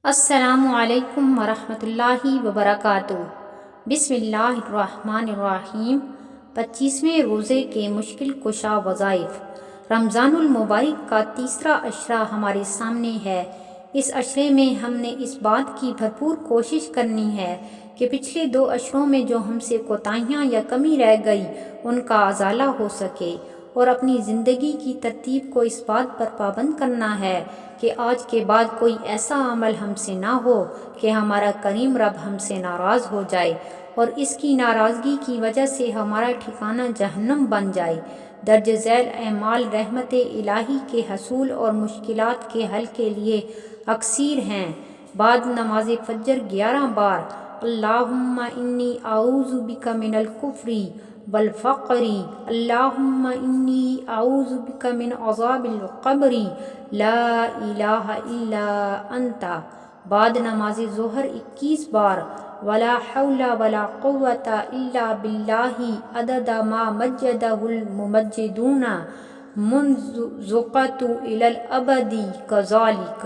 السلام علیکم ورحمۃ اللہ وبرکاتہ۔ بسم اللہ الرحمن الرحیم۔ 25ویں روزے کے مشکل کشا وظائف۔ رمضان المبارک کا تیسرا عشرہ ہمارے سامنے ہے۔ اس عشرے میں ہم نے اس بات کی بھرپور کوشش کرنی ہے کہ پچھلے 2 عشروں میں جو ہم سے کوتاہیاں یا کمی رہ گئی ان کا ازالہ ہو سکے، اور اپنی زندگی کی ترتیب کو اس بات پر پابند کرنا ہے کہ آج کے بعد کوئی ایسا عمل ہم سے نہ ہو کہ ہمارا کریم رب ہم سے ناراض ہو جائے اور اس کی ناراضگی کی وجہ سے ہمارا ٹھکانہ جہنم بن جائے۔ درج ذیل اعمال رحمت الہی کے حصول اور مشکلات کے حل کے لیے اکثیر ہیں۔ بعد نماز فجر 11 بار اللہم انی اعوذ بک من الکفر والفقر، اللہم انی اعوذ بک من عذاب القبر، لا الہ الا انت۔ بعد نماز ظہر 21 بار ولا حول ولا قوۃ الا باللہ عدد ما مجدہ الممجدون منذ ذقت الی الابد کذالک۔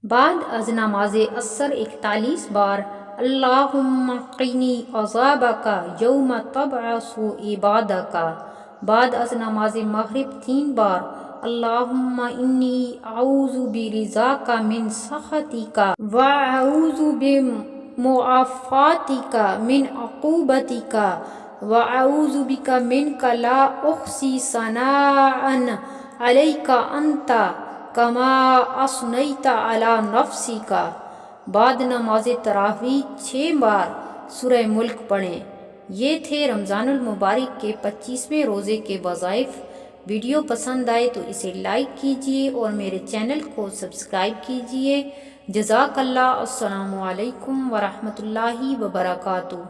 بعد از نماز عصر 41 بار اللہم قنی عذابک یوم تبعث عبادک۔ بعد از نماز مغرب 3 بار اللہم انی اعوذ برضاک من سخطک واعوذ بمعافاتک من عقوبتک واعوذ بک منک لا احصی ثناء علیک انت کما اثنیت علی نفسک۔ بعد نماز تراویح 6 بار سورہ ملک پڑھیں۔ یہ تھے رمضان المبارک کے 25ویں روزے کے وظائف۔ ویڈیو پسند آئے تو اسے لائک کیجیے اور میرے چینل کو سبسکرائب کیجیے۔ جزاک اللہ۔ السلام علیکم ورحمۃ اللہ وبرکاتہ۔